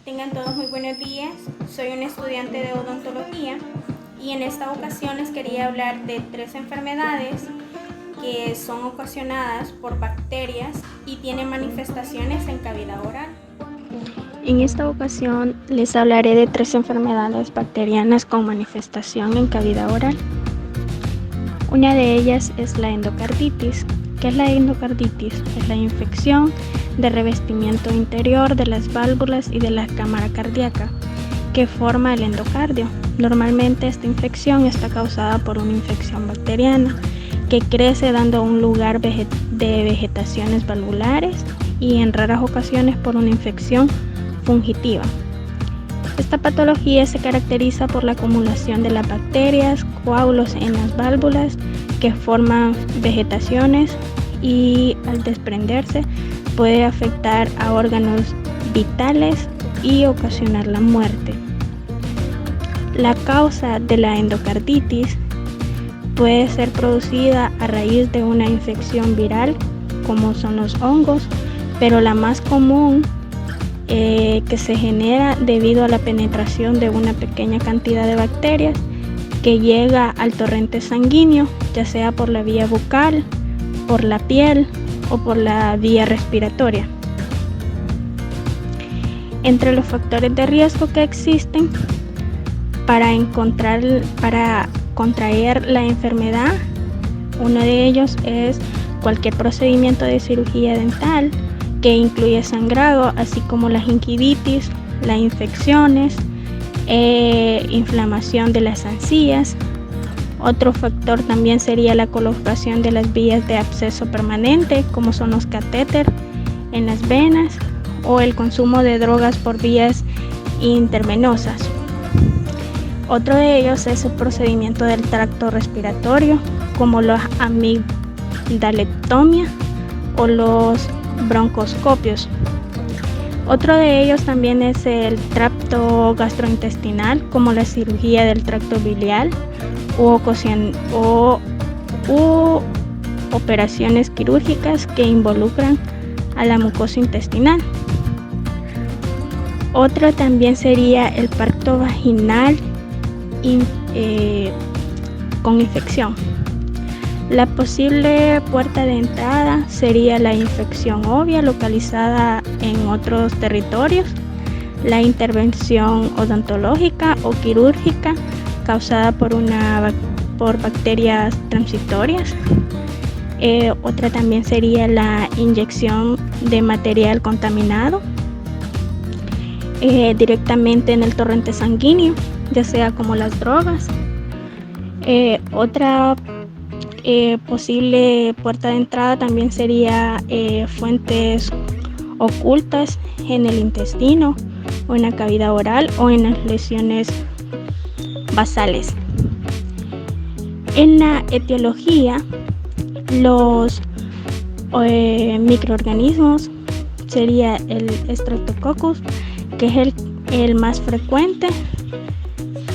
Tengan todos muy buenos días. Soy un estudiante de odontología y en esta ocasión les quería hablar de 3 enfermedades que son ocasionadas por bacterias y tienen manifestaciones en cavidad oral. En esta ocasión les hablaré de 3 enfermedades bacterianas con manifestación en cavidad oral. Una de ellas es la endocarditis. ¿Qué es la endocarditis? Es la infección de revestimiento interior de las válvulas y de la cámara cardíaca que forma el endocardio. Normalmente esta infección está causada por una infección bacteriana que crece dando un lugar de vegetaciones valvulares y en raras ocasiones por una infección fungitiva. Esta patología se caracteriza por la acumulación de las bacterias, coágulos en las válvulas que forman vegetaciones y al desprenderse puede afectar a órganos vitales y ocasionar la muerte. La causa de la endocarditis puede ser producida a raíz de una infección viral, como son los hongos, pero la más común que se genera debido a la penetración de una pequeña cantidad de bacterias que llega al torrente sanguíneo, ya sea por la vía bucal, por la piel o por la vía respiratoria. Entre los factores de riesgo que existen para contraer la enfermedad, uno de ellos es cualquier procedimiento de cirugía dental que incluye sangrado, así como la gingivitis, las infecciones, inflamación de las encías. Otro factor también sería la colocación de las vías de absceso permanente, como son los catéteres en las venas o el consumo de drogas por vías intravenosas. Otro de ellos es el procedimiento del tracto respiratorio, como la amigdalectomía o los broncoscopios. Otro de ellos también es el tracto gastrointestinal, como la cirugía del tracto biliar u operaciones quirúrgicas que involucran a la mucosa intestinal. Otro también sería el parto vaginal con infección. La posible puerta de entrada sería la infección obvia localizada en otros territorios, la intervención odontológica o quirúrgica causada por bacterias transitorias. Otra también sería la inyección de material contaminado directamente en el torrente sanguíneo, ya sea como las drogas. Otra posible puerta de entrada también sería fuentes ocultas en el intestino o en la cavidad oral o en las lesiones basales. En la etiología, los microorganismos sería el Streptococcus, que es el más frecuente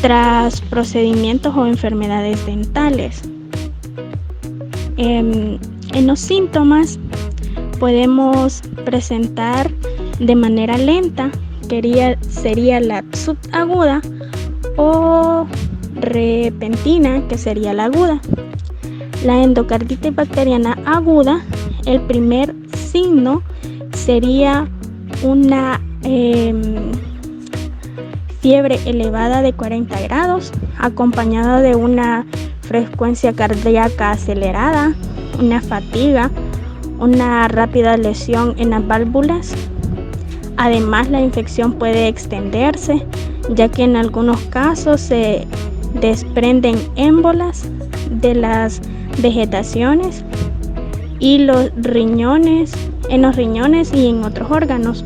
tras procedimientos o enfermedades dentales. En los síntomas podemos presentar de manera lenta, sería la subaguda, o repentina, que sería la aguda. La endocarditis bacteriana aguda, el primer signo sería una fiebre elevada de 40 grados, acompañada de una frecuencia cardíaca acelerada, una fatiga, una rápida lesión en las válvulas. Además, la infección puede extenderse, ya que en algunos casos se desprenden émbolas de las vegetaciones y en los riñones y en otros órganos.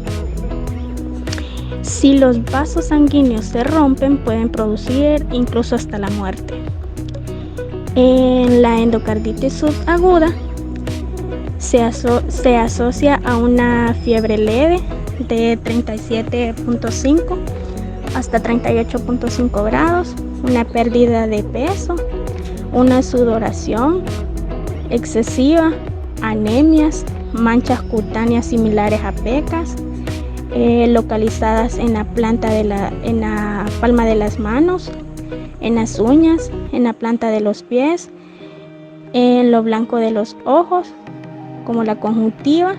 Si los vasos sanguíneos se rompen, pueden producir incluso hasta la muerte. En la endocarditis subaguda se asocia a una fiebre leve de 37.5 hasta 38.5 grados, una pérdida de peso, una sudoración excesiva, anemias, manchas cutáneas similares a pecas, localizadas en la en la palma de las manos, en las uñas, en la planta de los pies, en lo blanco de los ojos, como la conjuntiva.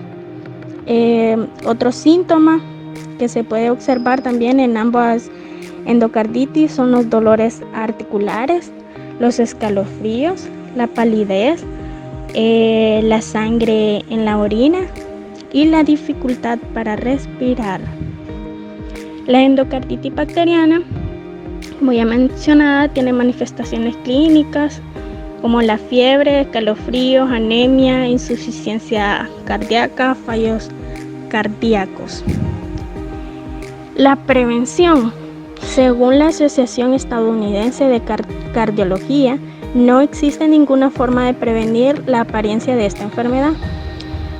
Otro síntoma que se puede observar también en ambas endocarditis son los dolores articulares, los escalofríos, la palidez, la sangre en la orina y la dificultad para respirar. La endocarditis bacteriana, como ya mencionada, tiene manifestaciones clínicas como la fiebre, escalofríos, anemia, insuficiencia cardíaca, fallos cardíacos. La prevención. Según la Asociación Estadounidense de Cardiología, no existe ninguna forma de prevenir la apariencia de esta enfermedad.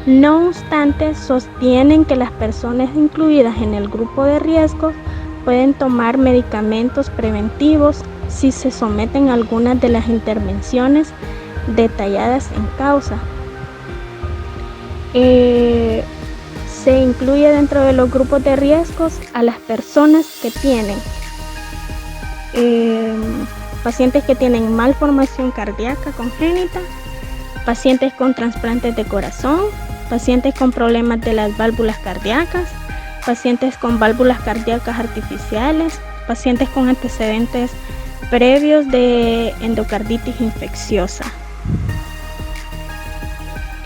No obstante, sostienen que las personas incluidas en el grupo de riesgo pueden tomar medicamentos preventivos si se someten a algunas de las intervenciones detalladas en causa. Se incluye dentro de los grupos de riesgos a las personas que tienen pacientes que tienen malformación cardíaca congénita, pacientes con trasplantes de corazón, pacientes con problemas de las válvulas cardíacas, pacientes con válvulas cardíacas artificiales, pacientes con antecedentes previos de endocarditis infecciosa.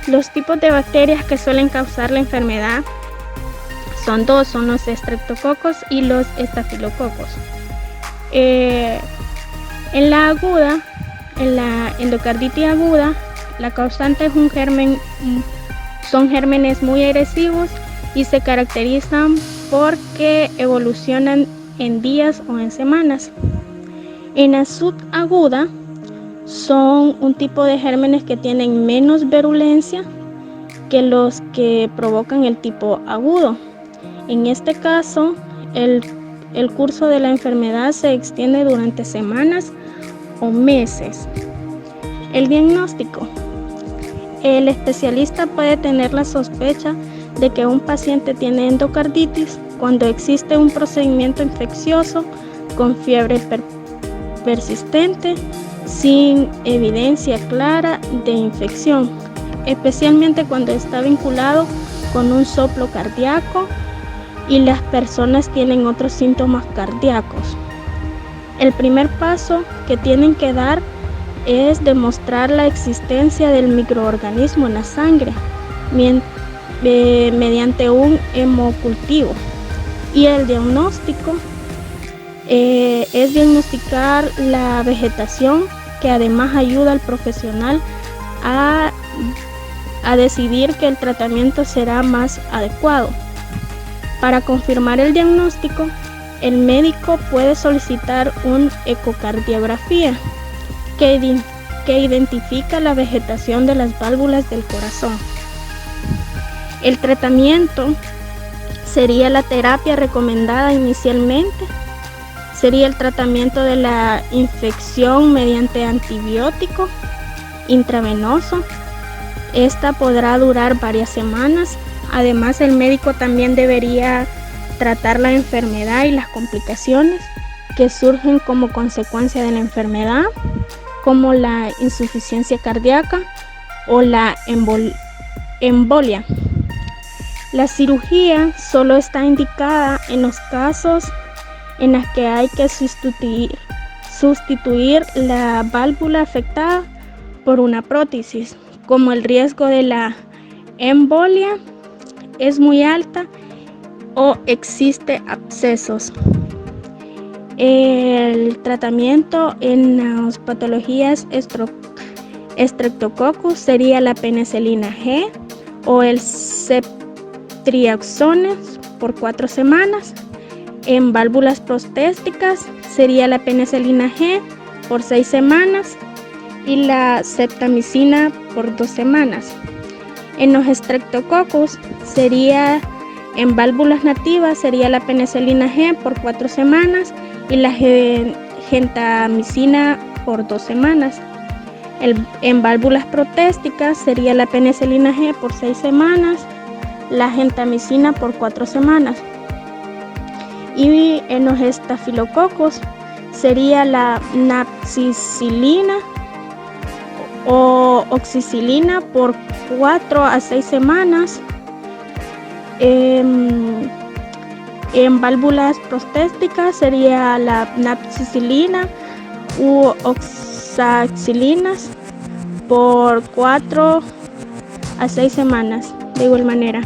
Los tipos de bacterias que suelen causar la enfermedad son dos, son los estreptococos y los estafilococos. En la endocarditis aguda, la causante es son gérmenes muy agresivos y se caracterizan porque evolucionan en días o en semanas. En la subaguda son un tipo de gérmenes que tienen menos virulencia que los que provocan el tipo agudo. En este caso, el curso de la enfermedad se extiende durante semanas o meses. El diagnóstico. El especialista puede tener la sospecha de que un paciente tiene endocarditis cuando existe un procedimiento infeccioso con fiebre persistente sin evidencia clara de infección, especialmente cuando está vinculado con un soplo cardíaco y las personas tienen otros síntomas cardíacos. El primer paso que tienen que dar es demostrar la existencia del microorganismo en la sangre mediante un hemocultivo. Y el diagnóstico es diagnosticar la vegetación, que además ayuda al profesional a decidir que el tratamiento será más adecuado. Para confirmar el diagnóstico, el médico puede solicitar una ecocardiografía que identifica la vegetación de las válvulas del corazón. El tratamiento sería la terapia recomendada inicialmente, sería el tratamiento de la infección mediante antibiótico intravenoso. Esta podrá durar varias semanas. Además, el médico también debería tratar la enfermedad y las complicaciones que surgen como consecuencia de la enfermedad, como la insuficiencia cardíaca o la embolia. La cirugía solo está indicada en los casos en los que hay que sustituir la válvula afectada por una prótesis, como el riesgo de la embolia es muy alta o existe abscesos. El tratamiento en las patologías Streptococcus sería la penicilina G o el ceftriaxone por 4 semanas. En válvulas prostésticas sería la penicilina G por 6 semanas y la septamicina por 2 semanas. En los Streptococcus en válvulas nativas sería la penicilina G por 4 semanas y la gentamicina por 2 semanas. En válvulas protésticas sería la penicilina G por 6 semanas, la gentamicina por 4 semanas. Y en los estafilococos sería la napsicilina o oxicilina por 4 a 6 semanas. En válvulas prostéticas sería la napsicilina u oxacilinas por 4 a 6 semanas, de igual manera.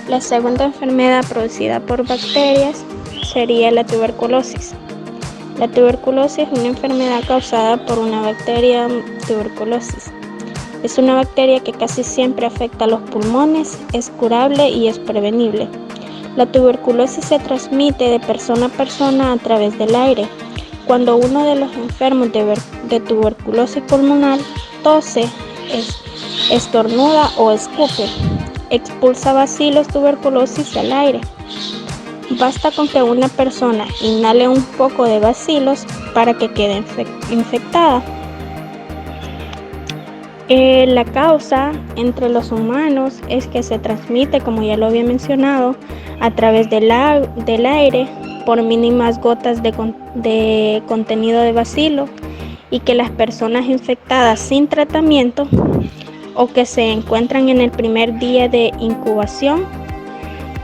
La segunda enfermedad producida por bacterias sería la tuberculosis. La tuberculosis es una enfermedad causada por una bacteria tuberculosis. Es una bacteria que casi siempre afecta a los pulmones, es curable y es prevenible. La tuberculosis se transmite de persona a persona a través del aire. Cuando uno de los enfermos de tuberculosis pulmonar tose, estornuda o escupe, expulsa bacilos tuberculosis al aire. Basta con que una persona inhale un poco de bacilos para que quede infectada. La causa entre los humanos es que se transmite, como ya lo había mencionado, a través del aire por mínimas gotas de contenido de bacilo, y que las personas infectadas sin tratamiento o que se encuentran en el primer día de incubación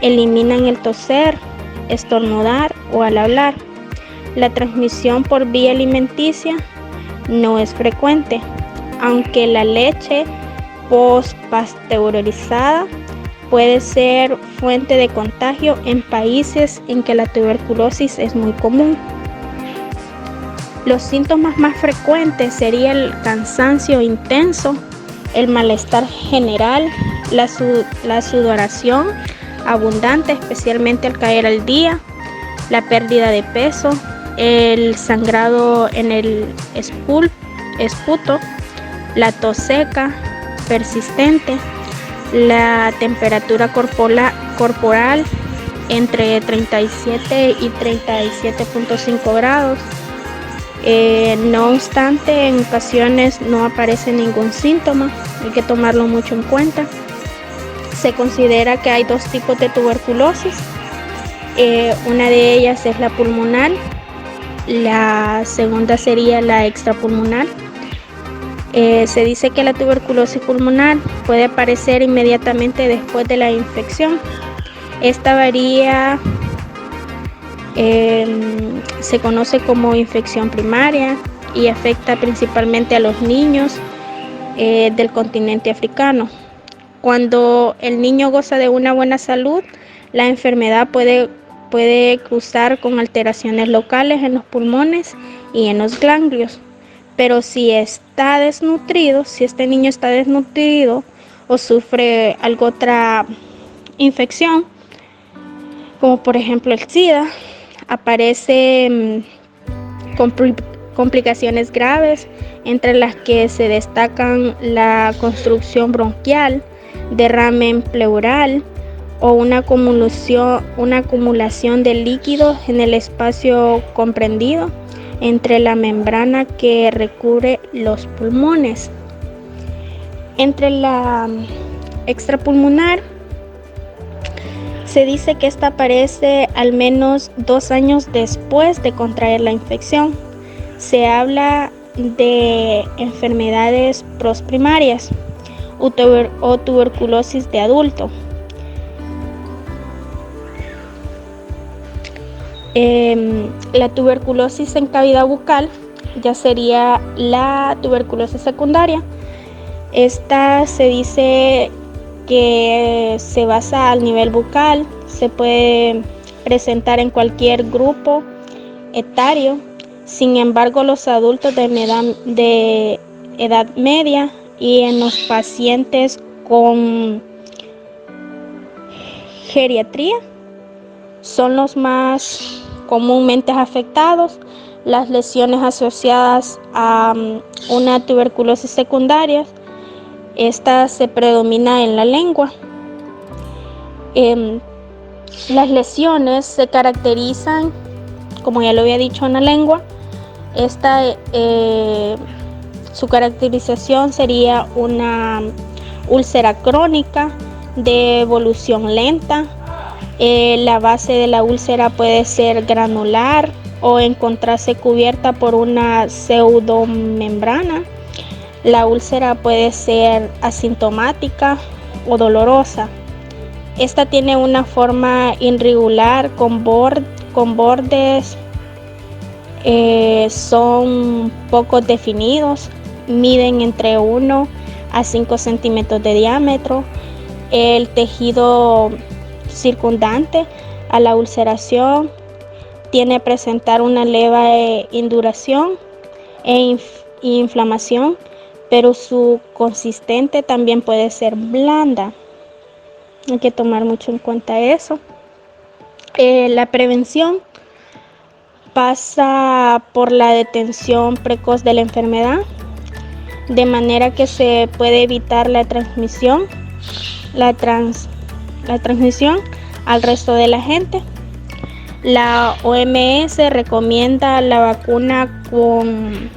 eliminan el toser, estornudar o al hablar. La transmisión por vía alimenticia no es frecuente, aunque la leche post-pasteurizada puede ser fuente de contagio en países en que la tuberculosis es muy común. Los síntomas más frecuentes serían el cansancio intenso, el malestar general, la sudoración abundante, especialmente al caer al día, la pérdida de peso, el sangrado en el esputo, la tos seca persistente, la temperatura corporal entre 37 y 37.5 grados. No obstante, en ocasiones no aparece ningún síntoma, hay que tomarlo mucho en cuenta. Se considera que hay dos tipos de tuberculosis. Una de ellas es la pulmonar, la segunda sería la extrapulmonar. Se dice que la tuberculosis pulmonar puede aparecer inmediatamente después de la infección. Esta varía, se conoce como infección primaria y afecta principalmente a los niños del continente africano. Cuando el niño goza de una buena salud, la enfermedad puede cruzar con alteraciones locales en los pulmones y en los ganglios. Pero si este niño está desnutrido o sufre alguna otra infección, como por ejemplo el SIDA, aparecen complicaciones graves, entre las que se destacan la constricción bronquial, derrame pleural o una acumulación de líquidos en el espacio comprendido entre la membrana que recubre los pulmones. Entre la extrapulmonar, se dice que esta aparece al menos 2 años después de contraer la infección. Se habla de enfermedades postprimarias o tuberculosis de adulto. La tuberculosis en cavidad bucal ya sería la tuberculosis secundaria. Esta se dice que se basa al nivel bucal, se puede presentar en cualquier grupo etario. Sin embargo, los adultos de edad media y en los pacientes con geriatría son los más comúnmente afectados. Las lesiones asociadas a una tuberculosis secundaria, esta se predomina en la lengua. Las lesiones se caracterizan, como ya lo había dicho, en la lengua. Su caracterización sería una úlcera crónica de evolución lenta, La base de la úlcera puede ser granular o encontrarse cubierta por una pseudomembrana. La úlcera puede ser asintomática o dolorosa. Esta tiene una forma irregular con bordes, son poco definidos, miden entre 1 a 5 centímetros de diámetro. El tejido circundante a la ulceración tiene a presentar una leve induración e inflamación, pero su consistente también puede ser blanda. Hay que tomar mucho en cuenta eso. La prevención pasa por la detención precoz de la enfermedad, de manera que se puede evitar la transmisión al resto de la gente. La OMS recomienda la vacuna con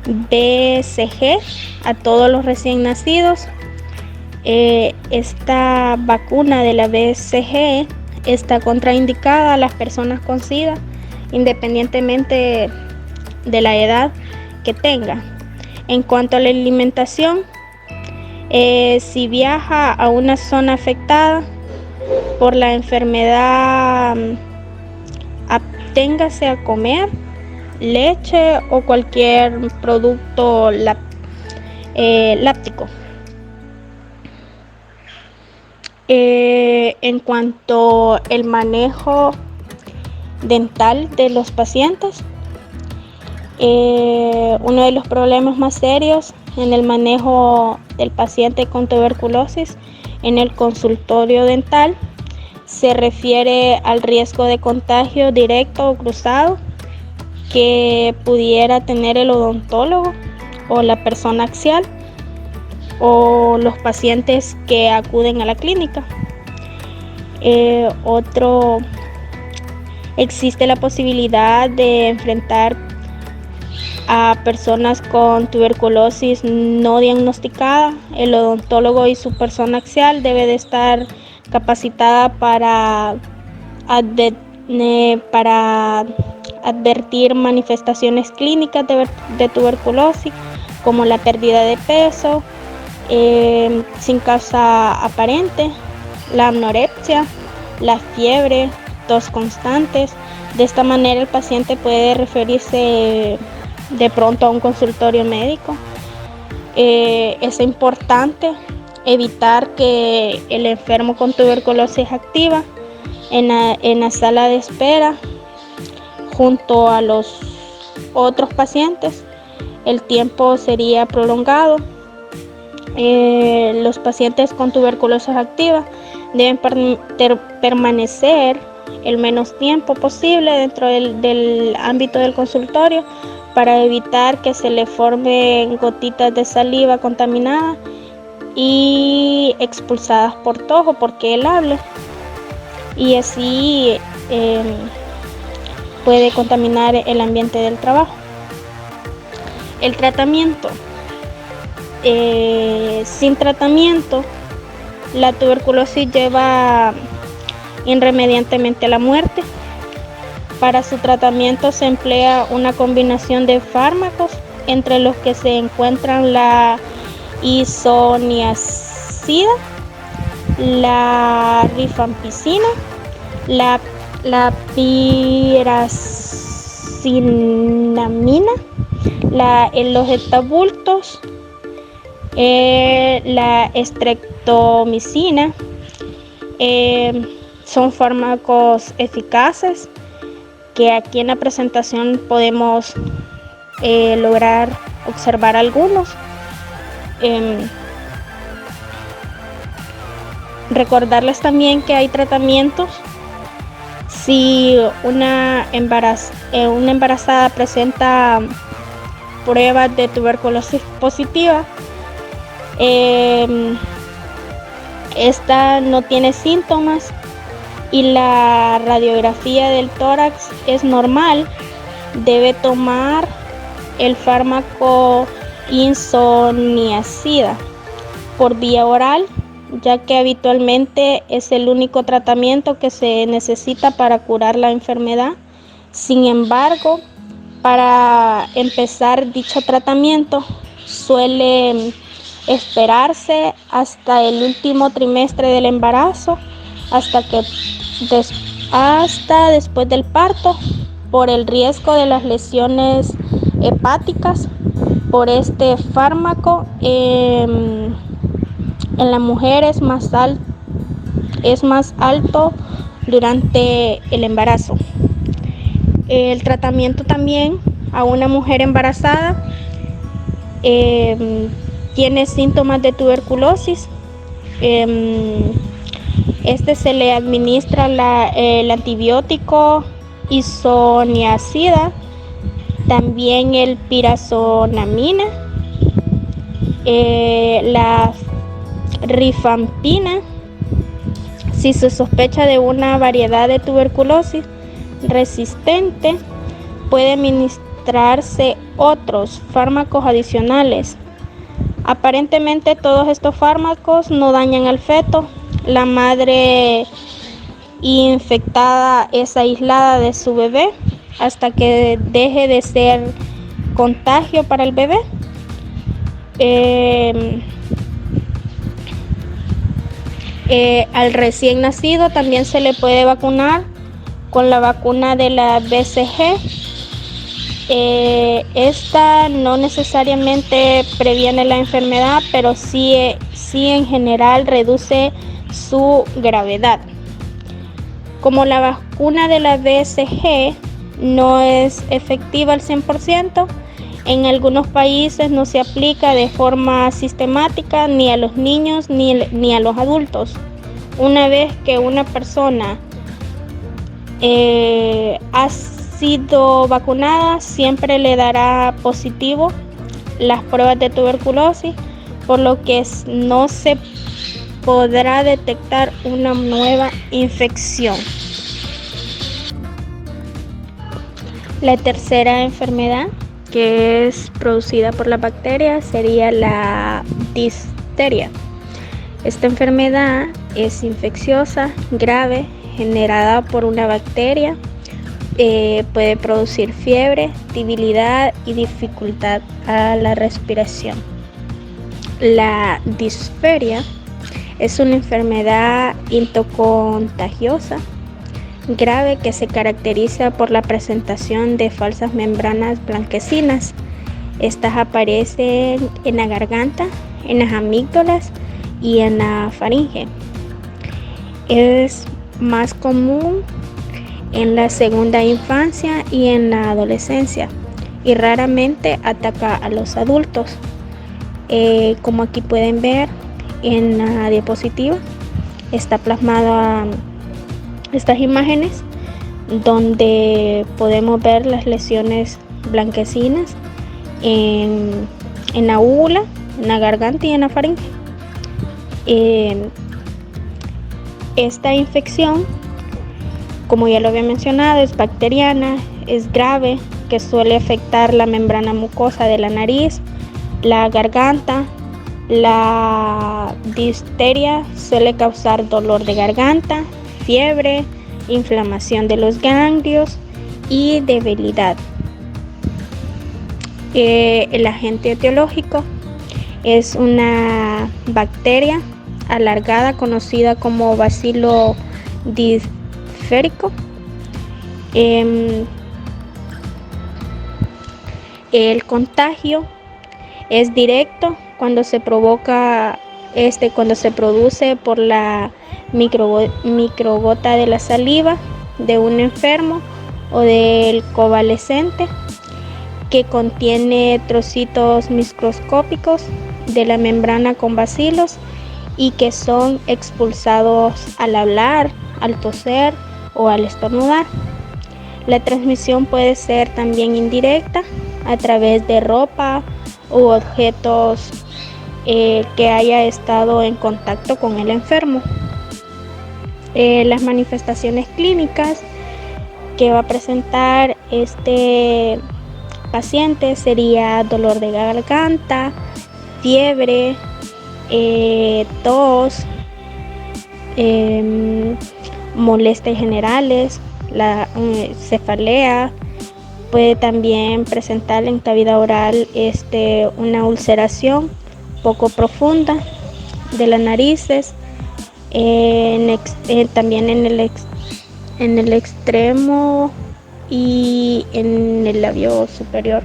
BCG a todos los recién nacidos. Esta vacuna de la BCG está contraindicada a las personas con SIDA, independientemente de la edad que tenga. En cuanto a la alimentación, si viaja a una zona afectada por la enfermedad, absténgase a comer leche o cualquier producto láctico. En cuanto al manejo dental de los pacientes, uno de los problemas más serios en el manejo del paciente con tuberculosis en el consultorio dental se refiere al riesgo de contagio directo o cruzado que pudiera tener el odontólogo o la persona axial o los pacientes que acuden a la clínica. Existe la posibilidad de enfrentar a personas con tuberculosis no diagnosticada. El odontólogo y su persona axial debe de estar capacitada para advertir manifestaciones clínicas de tuberculosis, como la pérdida de peso sin causa aparente, la anorexia, la fiebre, tos constantes. De esta manera el paciente puede referirse de pronto a un consultorio médico. Es importante evitar que el enfermo con tuberculosis activa en la sala de espera junto a los otros pacientes. El tiempo sería prolongado. Los pacientes con tuberculosis activa deben permanecer el menos tiempo posible dentro del ámbito del consultorio para evitar que se le formen gotitas de saliva contaminada y expulsadas por tos o porque él hable, y así puede contaminar el ambiente del trabajo. El tratamiento. Sin tratamiento, la tuberculosis lleva irremediablemente a la muerte. Para su tratamiento se emplea una combinación de fármacos, entre los que se encuentran la isoniazida, la rifampicina, la piracinamida, los etabultos, la streptomicina. Son fármacos eficaces que aquí en la presentación podemos lograr observar algunos. Recordarles también que hay tratamientos si una embarazada presenta pruebas de tuberculosis positiva. Esta no tiene síntomas y la radiografía del tórax es normal. Debe tomar el fármaco isoniazida por vía oral ya que habitualmente es el único tratamiento que se necesita para curar la enfermedad. Sin embargo, para empezar dicho tratamiento suele esperarse hasta el último trimestre del embarazo, hasta después del parto, por el riesgo de las lesiones hepáticas por este fármaco. En la mujer es más alto durante el embarazo. El tratamiento también a una mujer embarazada tiene síntomas de tuberculosis. Se le administra el antibiótico isoniazida, también el pirazonamina, la rifampina. Si se sospecha de una variedad de tuberculosis resistente, puede administrarse otros fármacos adicionales. Aparentemente todos estos fármacos no dañan al feto. La madre infectada es aislada de su bebé hasta que deje de ser contagio para el bebé. Al recién nacido también se le puede vacunar con la vacuna de la BCG. Esta no necesariamente previene la enfermedad, pero sí en general reduce su gravedad. Como la vacuna de la BCG no es efectiva al 100%, en algunos países no se aplica de forma sistemática ni a los niños ni a los adultos. Una vez que una persona ha sido vacunada, siempre le dará positivo las pruebas de tuberculosis, por lo que no se podrá detectar una nueva infección. La tercera enfermedad que es producida por la bacteria sería la difteria. Esta enfermedad es infecciosa, grave, generada por una bacteria. Puede producir fiebre, debilidad y dificultad a la respiración. La difteria es una enfermedad intocontagiosa grave que se caracteriza por la presentación de falsas membranas blanquecinas. Estas aparecen en la garganta, en las amígdalas y en la faringe. Es más común en la segunda infancia y en la adolescencia y raramente ataca a los adultos. Como aquí pueden ver en la diapositiva, está plasmada estas imágenes donde podemos ver las lesiones blanquecinas en la úvula, en la garganta y en la faringe. Esta infección, como ya lo había mencionado, es bacteriana, es grave, que suele afectar la membrana mucosa de la nariz, la garganta. La difteria suele causar dolor de garganta, fiebre, inflamación de los ganglios y debilidad. El agente etiológico es una bacteria alargada conocida como bacilo difterico. El contagio es directo cuando se produce por la microgota de la saliva de un enfermo o del convaleciente, que contiene trocitos microscópicos de la membrana con bacilos y que son expulsados al hablar, al toser o al estornudar. La transmisión puede ser también indirecta a través de ropa u objetos que haya estado en contacto con el enfermo. Las manifestaciones clínicas que va a presentar este paciente sería dolor de garganta, fiebre, tos, molestias generales, la cefalea. Puede también presentar en cavidad oral una ulceración poco profunda de las narices, también en el extremo y en el labio superior.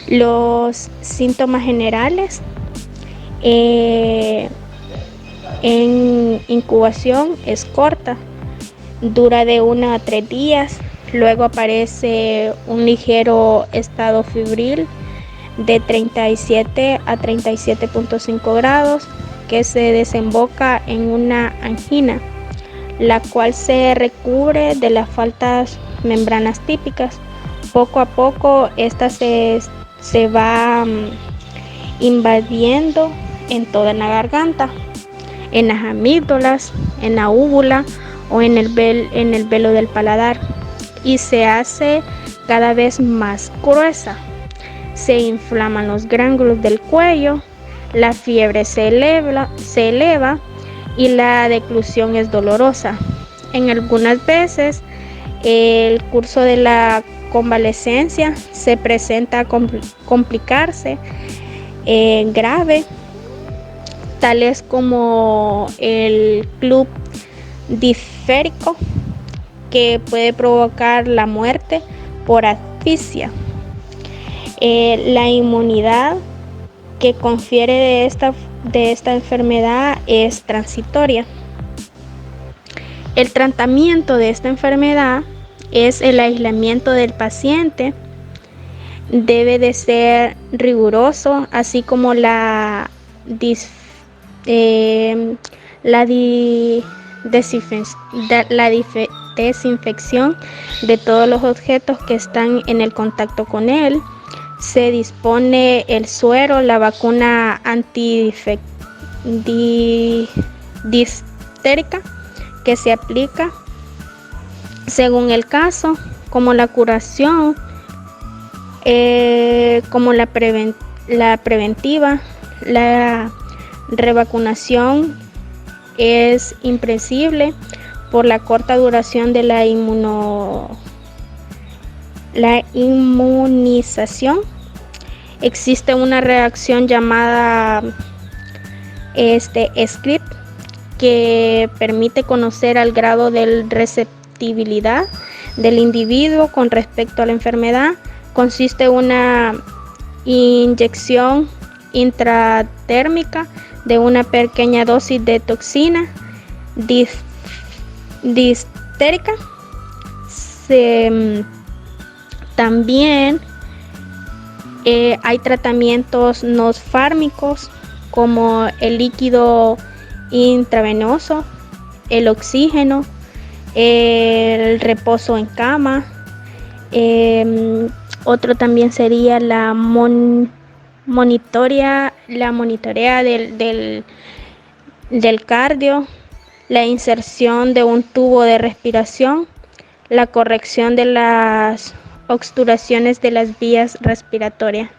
Los síntomas generales en incubación es corta, dura de 1 a 3 días, luego aparece un ligero estado febril de 37 a 37.5 grados que se desemboca en una angina, la cual se recubre de las faltas membranas típicas. Poco a poco esta se va invadiendo en toda la garganta, en las amígdalas, en la úvula o en el velo del paladar, y se hace cada vez más gruesa. Se inflaman los gránulos del cuello, la fiebre se eleva y la declusión es dolorosa. En algunas veces el curso de la convalecencia se presenta a complicarse grave, tales como el club diférico, que puede provocar la muerte por asfixia. La inmunidad que confiere de esta enfermedad es transitoria. El tratamiento de esta enfermedad es el aislamiento del paciente. Debe de ser riguroso, así como la desinfección de todos los objetos que están en el contacto con él. Se dispone el suero, la vacuna antidistérica que se aplica según el caso, como la curación, como la preventiva. La revacunación es imprescindible por la corta duración de la inmunización. Existe una reacción llamada script que permite conocer el grado de receptibilidad del individuo con respecto a la enfermedad. Consiste en una inyección intratérmica de una pequeña dosis de toxina distérica. También hay tratamientos no fármacos como el líquido intravenoso, el oxígeno, el reposo en cama. Otro también sería la monitorea del cardio, la inserción de un tubo de respiración, la corrección de las obstrucciones de las vías respiratorias.